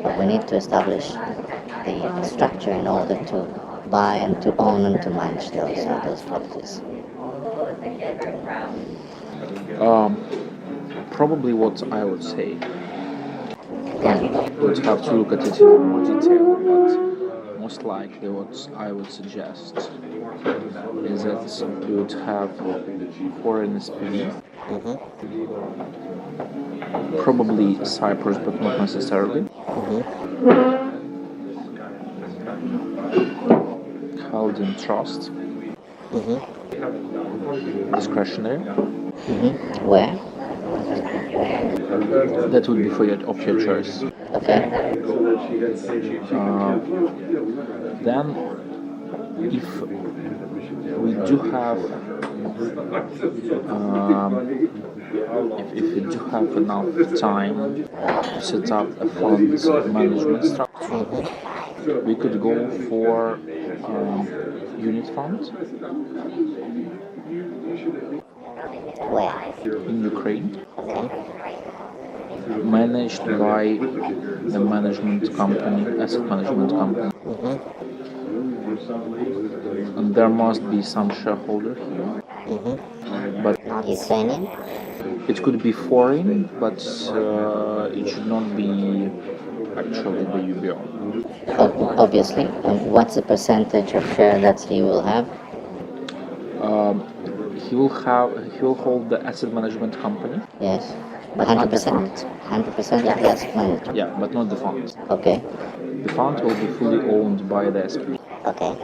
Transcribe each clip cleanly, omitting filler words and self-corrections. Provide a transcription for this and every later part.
But we need to establish the structure in order to buy and to own and to manage those properties. Probably what I would say. We'd have to look at it in more detail, but most likely what I would suggest is that you would have foreign SPV, probably Cyprus, but not necessarily. Held in trust, discretionary. Where? That would be of your choice. Okay. Then, if we do have, if we do have enough time to set up a fund management structure, we could go for unit fund. Where? In Ukraine. Okay. Managed by the management company, asset management company. And there must be some shareholder here. But Not Ukrainian? it could be foreign, but it should not be actually the UBO. Obviously. What's the percentage of share that he will have? He will hold the asset management company. Yes. 100%. 100% of the asset management. Yeah, but not the fund. Okay. The fund will be fully owned by the SP. Okay.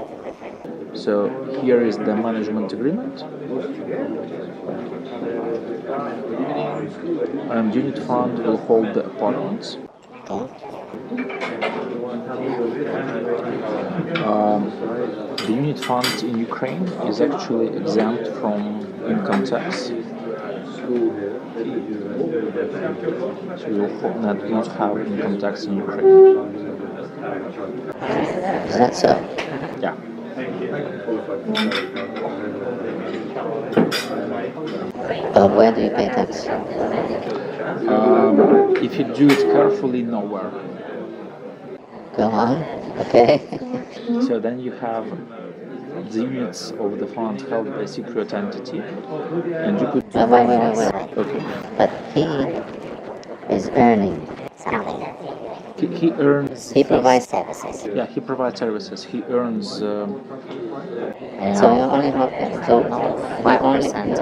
So here is the management agreement. And unit fund will hold the apartments. Okay. The unit fund in Ukraine is actually exempt from income tax. So you will not have income tax in Ukraine. Is that so? Yeah. Where do you pay tax? If you do it carefully, nowhere. Go on. Okay. So then you have the units of the fund held by a secret entity, and you could. Wait. Okay. But he is earning something. He earns. He provides services. Yeah, he provides services. He earns. So you only have it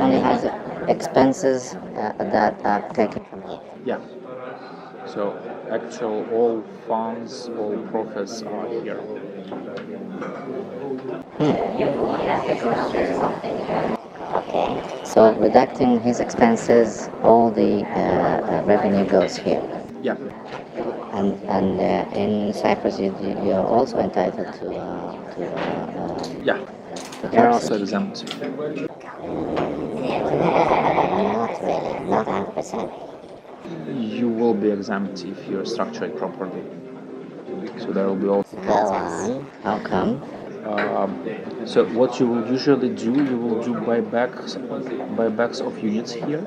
only has expenses that are taken from here. Yeah. So all funds, all profits are here. Okay. So reducting his expenses, all the revenue goes here. Yeah. And in Cyprus, you're also entitled to Yeah. They're also exempt. Not really, not 100%. You will be exempt if you structure it properly. So there will be also. Go on. How come? So what you will usually do, you will do buybacks of units here.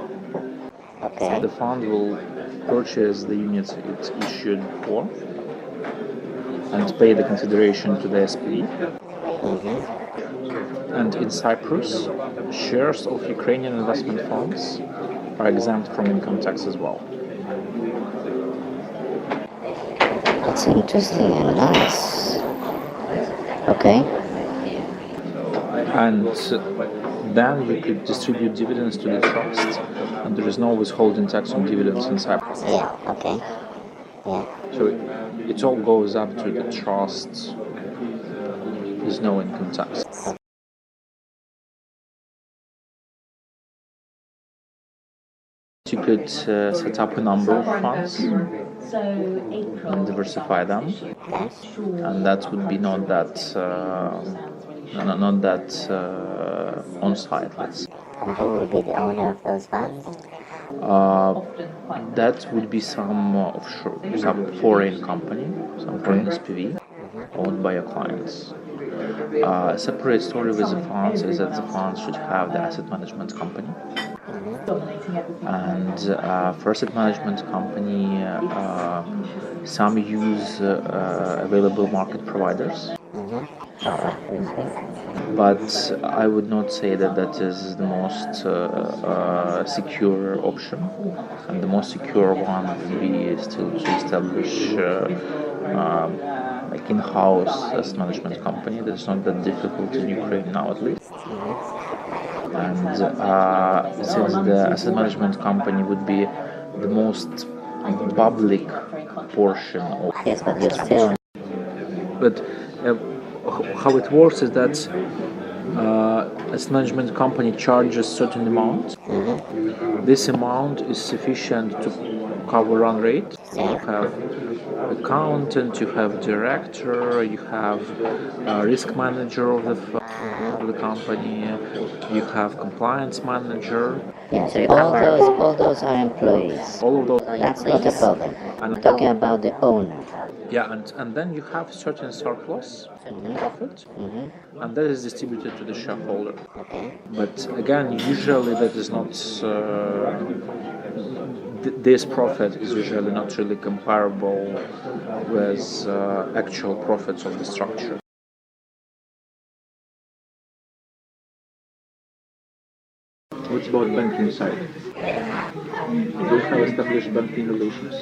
Okay. The fund will purchase the units it's issued for and pay the consideration to the SP. And in Cyprus, shares of Ukrainian investment funds are exempt from income tax as well. That's interesting and nice. Okay. And then you could distribute dividends to the trust, and there is no withholding tax on dividends in Cyprus. Yeah, okay. Yeah. So it all goes up to the trust. There's no income tax. You could set up a number of funds and diversify them, and that would be not that on site. Let's say. And who will be the owner of those funds? That would be some offshore, some foreign company, some foreign SPV owned by your clients. A separate story with the funds is that the funds should have the asset management company. And for asset management company, some use available market providers. But I would not say that that is the most secure option, and the most secure one would be still to establish like in-house asset management company. That's not that difficult in Ukraine now, at least. And since the asset management company would be the most public portion of Yes, but you're still. But how it works is that asset management company charges certain amount. This amount is sufficient to cover run rate. So you have accountant, you have director, you have risk manager of the company, you have compliance manager. Yeah, so all those are employees. All of those. That's not a problem. I'm talking about the owner. Yeah, and then you have certain surplus profit, and that is distributed to the shareholder. Okay. But again, usually that is not. This profit is usually not really comparable with actual profits of the structure. What about banking side? Do you have established banking relations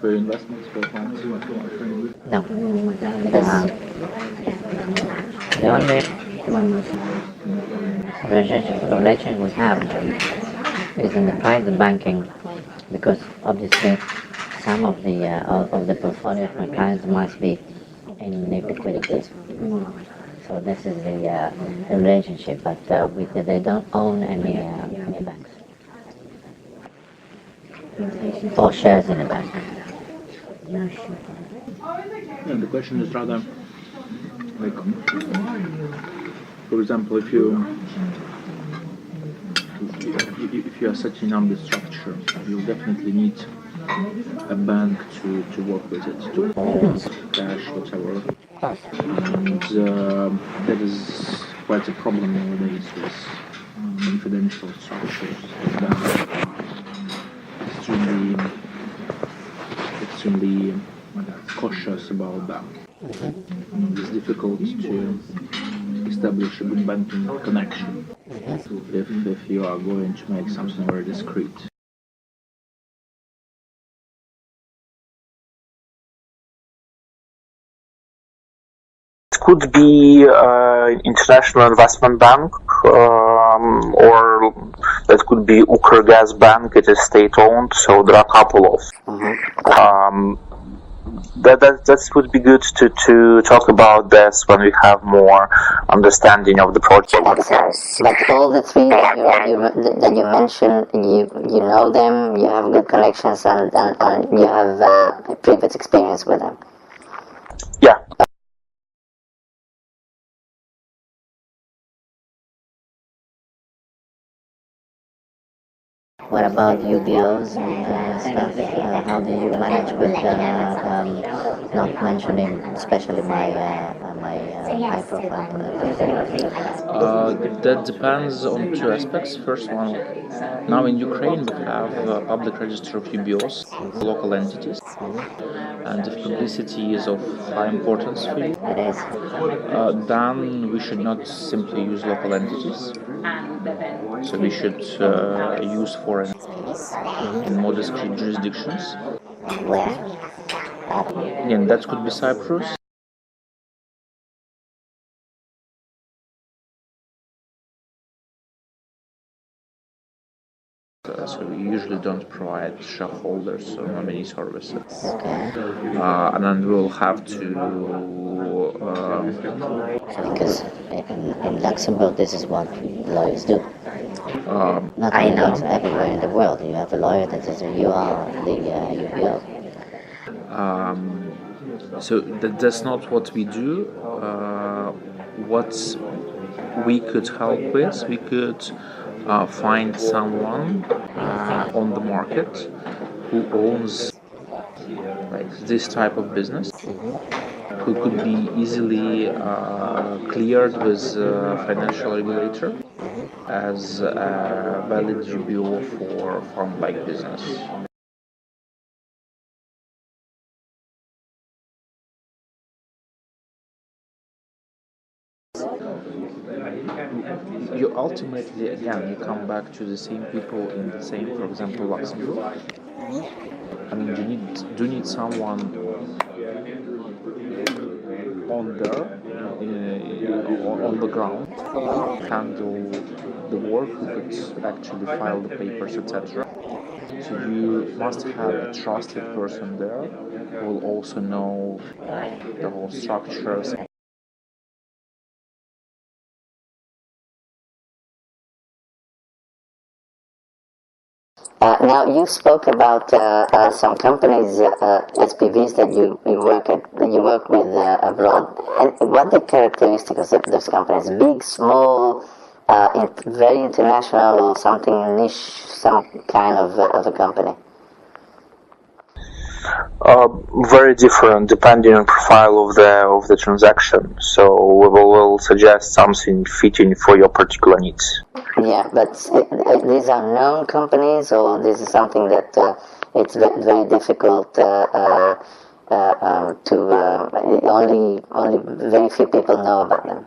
for investments, for funds? No. The only relation we have is in the private banking, because obviously some of the portfolio of my clients must be in liquidity. So this is the relationship, but they don't own any banks or shares in a bank. Yeah, the question is rather like, for example, if you are setting up the structure, you definitely need a bank to work with it, to hold cash, whatever. And that is quite a problem nowadays with confidential structures. Extremely cautious about that. It's difficult to establish a good banking connection if you are going to make something very discreet. It could be international investment bank, or that could be Gas Bank. It is state-owned, so there are a couple of. That would be good to talk about this when we have more understanding of the project. But all the three that you mentioned, you know them, you have good connections, and you have previous experience with them. Yeah. What about UBOs and stuff? How do you manage with not mentioning, especially my high profile? That depends on two aspects. First one, now in Ukraine we have a public register of UBOs, local entities, and if publicity is of high importance for you, then we should not simply use local entities. So we should use foreign in more discrete jurisdictions. Again, that could be Cyprus. So we usually don't provide shareholders or nominee services. And then we'll have to... because in Luxembourg this is what lawyers do. Not everywhere in the world. You have a lawyer that says you are the UBO. So that's not what we do. What we could help with, we could find someone on the market who owns like this type of business, who could be easily cleared with financial regulator, as a valid GBO for farm-like business. You ultimately, again, you come back to the same people in the same, for example, Luxembourg. I mean, you need someone on there, on the ground, handle the work, who could actually file the papers, etc. So you must have a trusted person there who will also know the whole structures. Now you spoke about some companies, SPVs that you work with abroad. And what are the characteristics of those companies? Big, small, very international, or something niche, some kind of a company? Very different depending on profile of the transaction. So we will suggest something fitting for your particular needs. Yeah, but these are known companies, or this is something that it's very difficult to only very few people know about them.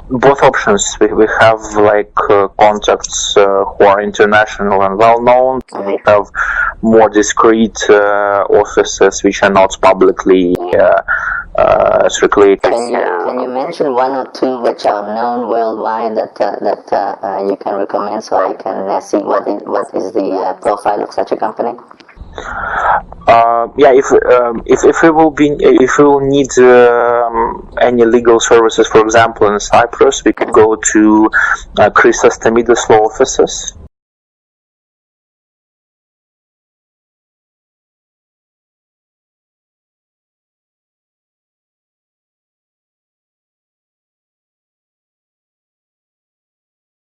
Both options. We have like contacts who are international and well known. We have more discreet offices which are not publicly circulated. Can you mention one or two which are known worldwide that you can recommend, so I can see what is the profile of such a company? Yeah, if we will need any legal services, for example, in Cyprus, we could go to Christos Tamidas law offices.